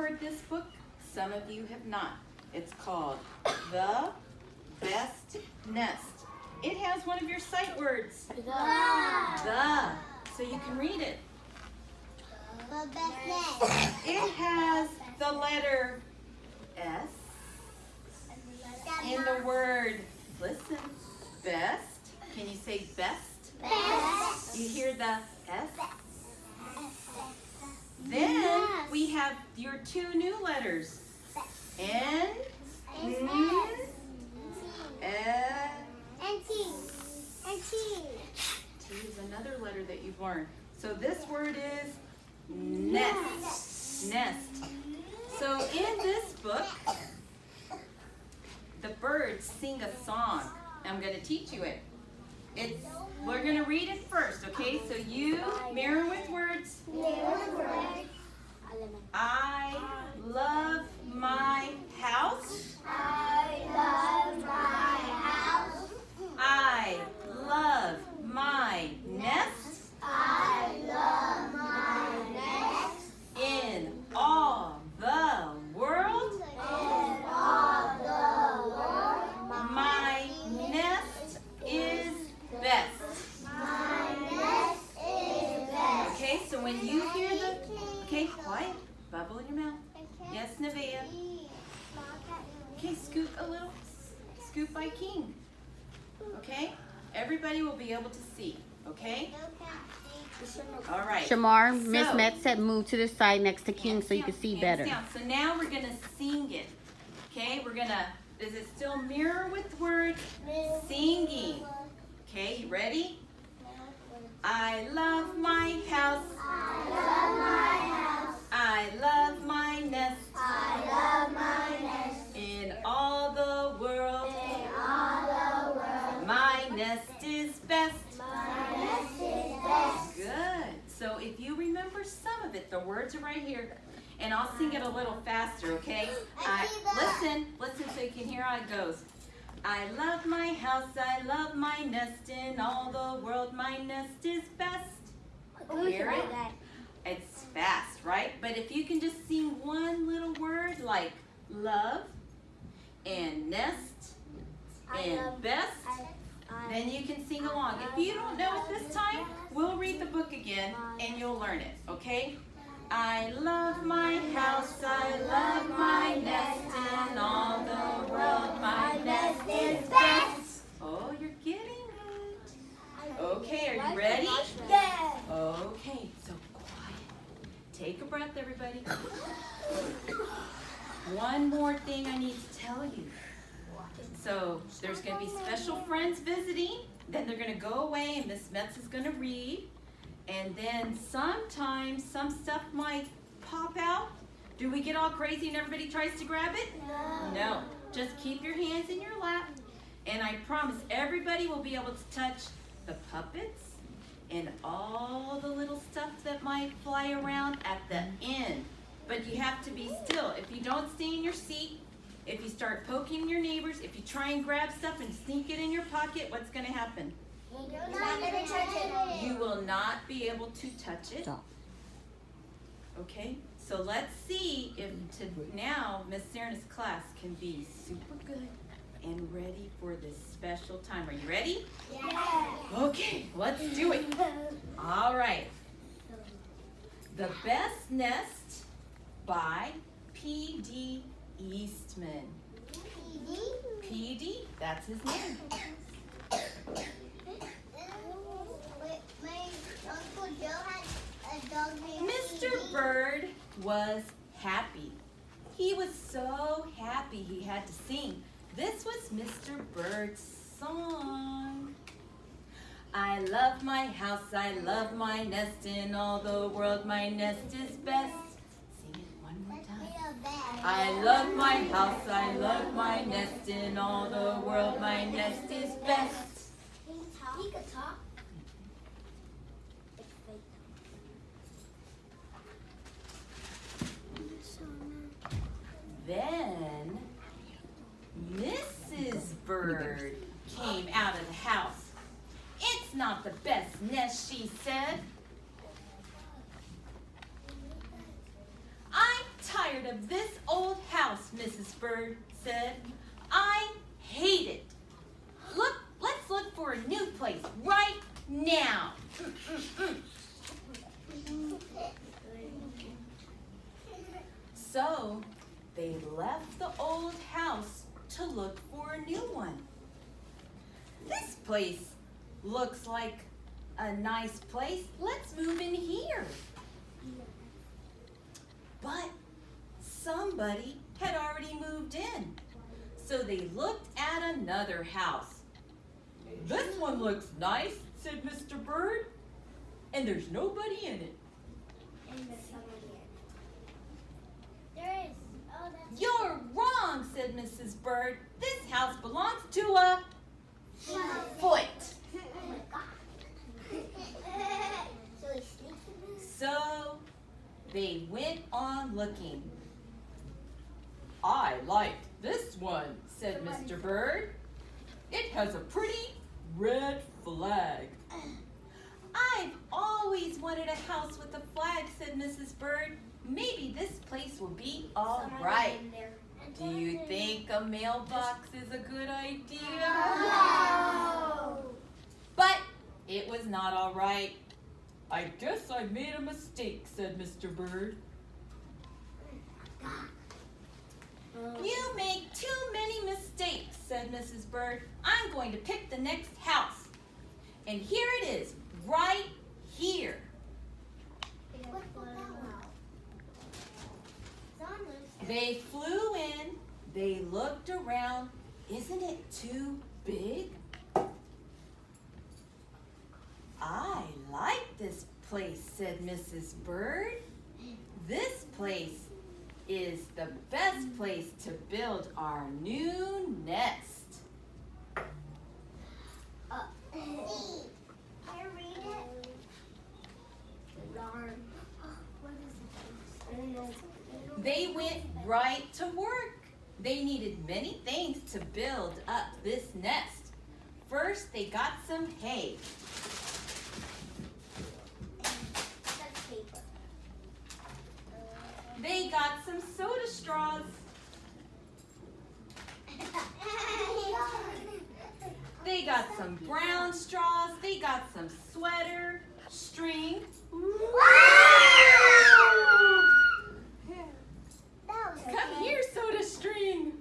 heard this book. Some of you have not. It's called The Best Nest. It has one of your sight words. The. So you can read it. The best nest. It has the letter S in the word, listen, best. Can you say best? Best. You hear the S? Then we have your two new letters. N, N, And T. And T. T is another letter that you've learned. So this word is nest. Nest. So in this book, the birds sing a song. I'm going to teach you it. We're going to read it first, okay? So you mirror with words. I love my house. I love my house. I love my nest. I love my nest. In all the world, In all the world, my nest is best. my nest is best. Okay, so when you hear the, okay, quiet, bubble in your mouth. Yes, Nevaeh. Okay, scoop a little, scoop by King. Okay, everybody will be able to see. Okay, all right. Shamar, Miss So- Metz said move to the side next to King so you can see Hands better. down. So now we're gonna sing it. Okay, we're gonna. Does it still mirror with words? Singing. Okay, you ready? I love my house. I love my house. I love my nest. I love my nest. In all the world, In all the world, my nest is best. my nest is best. Good. So if you remember some of it, the words are right here. And I'll sing it a little faster, okay? Listen so you can hear how it goes. I love my house, I love my nest. In all the world, my nest is best. Hear it? It's fast, right? But if you can just sing one little word like love and nest and best, then you can sing along. If you don't know it this time, we'll read the book again and you'll learn it, okay? I love my house, I love my nest. In all the world, my nest is best. Oh, you're getting it. Okay, are you ready? Yeah. Okay, so quiet. Take a breath, everybody. One more thing I need to tell you. So there's going to be special friends visiting. Then they're going to go away and Miss Metz is going to read. And then sometimes some stuff might pop out. Do we get all crazy and everybody tries to grab it? No. Just keep your hands in your lap. And I promise everybody will be able to touch the puppets and all the little stuff that might fly around at the end. But you have to be still. If you don't stay in your seat, if you start poking your neighbors, if you try and grab stuff and sneak it in your pocket, what's going to happen? You're not gonna touch it. You will not be able to touch it. Stop. Okay, so let's see if now Miss Serena's class can be super good and ready for this special time. Are you ready? Yeah. Okay, let's do it. All right. The Best Nest by P.D. Eastman. P.D., that's his name. My Uncle Joe had a dog named Mr. Petey. Bird was happy. He was so happy he had to sing. This was Mr. Bird's song. I love my house, I love my nest. In all the world, my nest is best. Sing it one more time. I love my house, I love my nest. In all the world, my nest is best. He could talk. Then Mrs. Bird came out of the house. It's not the best nest, she said. I'm tired outside of this old house, Mrs. Bird said. I hate it. Let's look for a new place right now. So they left the old house to look for a new one. This place looks like a nice place. Let's move in here. But somebody had already moved in. So they looked at another house. This one looks nice, said Mr. Bird, and there's nobody in it. There is. Oh, that's. You're wrong, said Mrs. Bird. This house belongs to a foot. Oh my God. So he's sneaking this? So they went on looking. I like this one, said Mr. Bird. It has a pretty red flag. I've always wanted a house with a flag, said Mrs. Bird. Maybe this place will be all right. Do you think a mailbox is a good idea? No. But it was not all right. I guess I made a mistake, said Mr. Bird. You make too many mistakes, said Mrs. Bird. I'm going to pick the next house. And here it is, right here. They flew in, they looked around. Isn't it too big? I like this place, said Mrs. Bird. This place is the best place to build our new nest. Can you read it? Alarm. What is it? I don't know. They went right to work. They needed many things to build up this nest. First, they got some hay. That's paper. They got some soda straws. They got some brown straws. They got some sweater, string. Come here, soda string.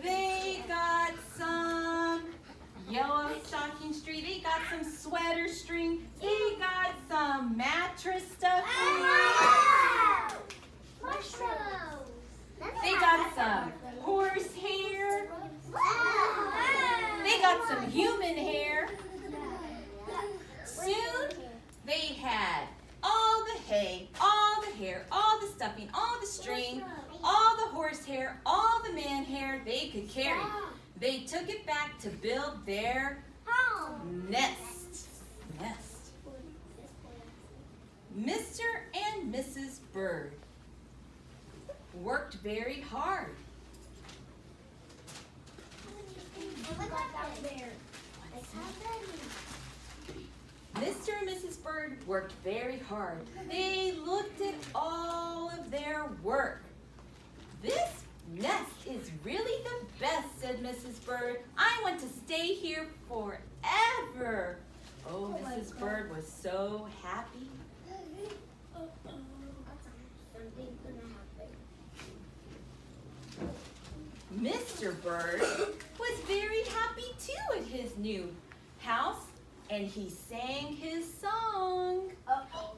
They got some yellow stocking string. They got some sweater string. They got some mattress stuffing. Mushrooms. They got some horse hair. They got some human hair. Soon they had all the hay, all the hair, all the stuffing, all the string, all the horse hair, all the man hair they could carry. They took it back to build their nest. Mr. and Mrs. Bird worked very hard. Mr. and Mrs. Bird worked very hard. They looked at all of their work. This nest is really the best, said Mrs. Bird. I want to stay here forever. Oh, Mrs. Bird was so happy. Mr. Bird was very happy too at his new house, and he sang his song.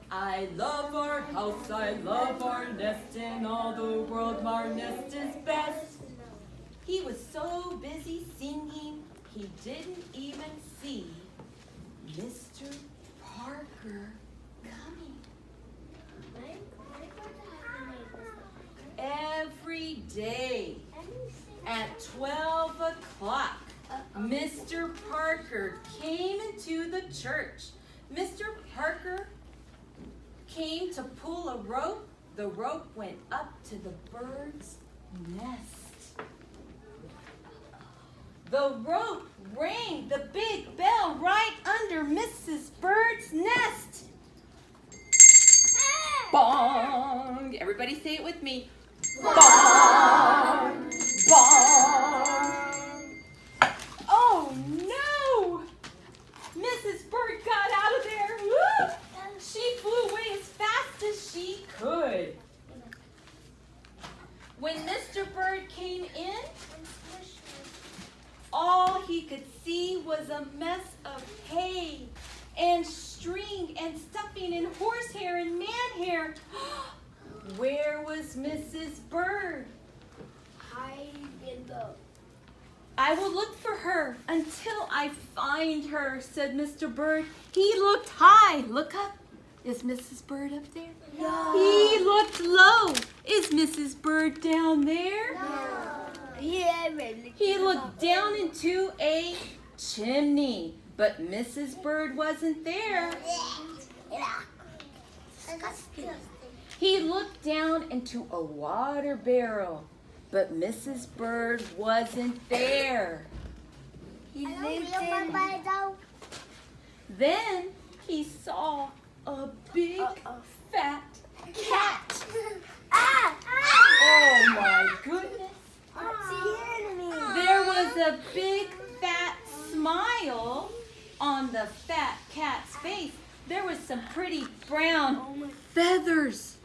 I love our house, I love our nest, in all the world our nest is best. He was so busy singing, he didn't even see Mr. Parker coming. Every day at 12 o'clock, Mr. Parker came into the church. Mr. Parker came to pull a rope. The rope went up to the bird's nest. The rope rang the big bell right under Mrs. Bird's nest. Bong. Everybody say it with me. Bong. Bong. Oh no! Mrs. Bird got out of there. Woo! She flew away as fast as she could. When Mr. Bird came in, all he could see was a mess of hay and string and stuffing and horsehair and man hair. Where was Mrs. Bird? I will look for her until I find her, said Mr. Bird. He looked high. Look up. Is Mrs. Bird up there? No. He looked low. Is Mrs. Bird down there? He looked down into a chimney, but Mrs. Bird wasn't there. He looked down into a water barrel, but Mrs. Bird wasn't there. Then he saw a big fat cat. Oh my goodness. There was a big fat smile on the fat cat's face. There was some pretty brown feathers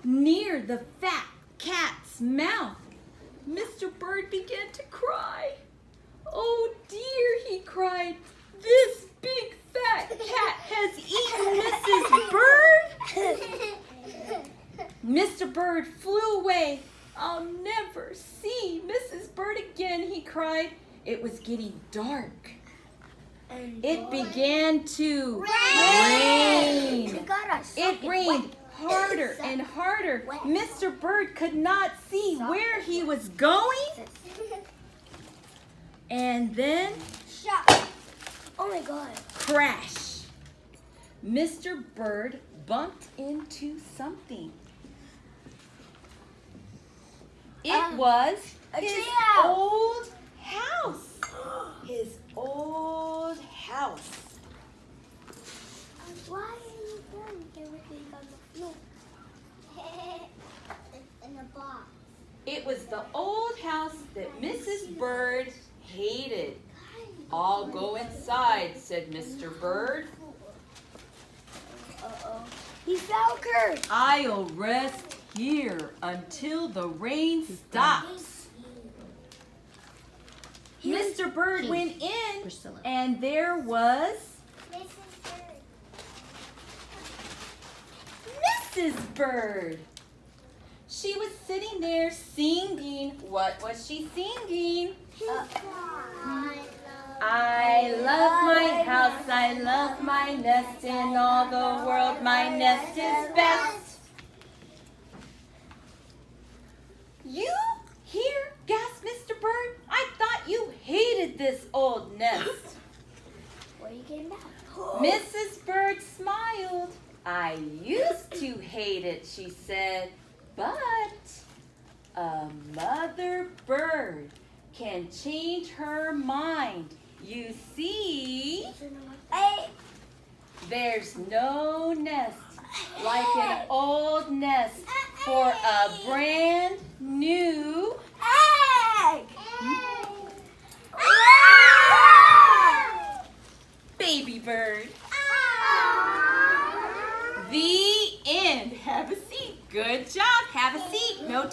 near the fat cat's mouth. Mr. Bird began to cry. Oh dear, he cried. This big fat cat has eaten Mrs. Bird. Mr. Bird flew away. I'll never see Mrs. Bird again, he cried. It was getting dark. It began to rain. It rained harder and harder. Mr. Bird could not see where he was going. And then, Oh my God. crash. Mr. Bird bumped into something. It was his tree old house. His old house. Why are you throwing everything on the floor? In a box. It was the old house that Mrs. Bird hated. I'll go inside, said Mr. Bird. He fell, Kurt. I'll rest here until the rain stops. Mr. Bird went in, Priscilla. and there was Mrs. Bird. She was sitting there singing. What was she singing? I love my house, I love my nest, in all the world my nest is best. You here? Gasped Mr. Bird. I thought you hated this old nest. Where you getting back? Mrs. Bird smiled. I used to hate it, she said, but a mother bird can change her mind. You see, there's no nest like an old nest for a brand new Egg! baby bird. The end. Have a seat. Good job. Have a seat. No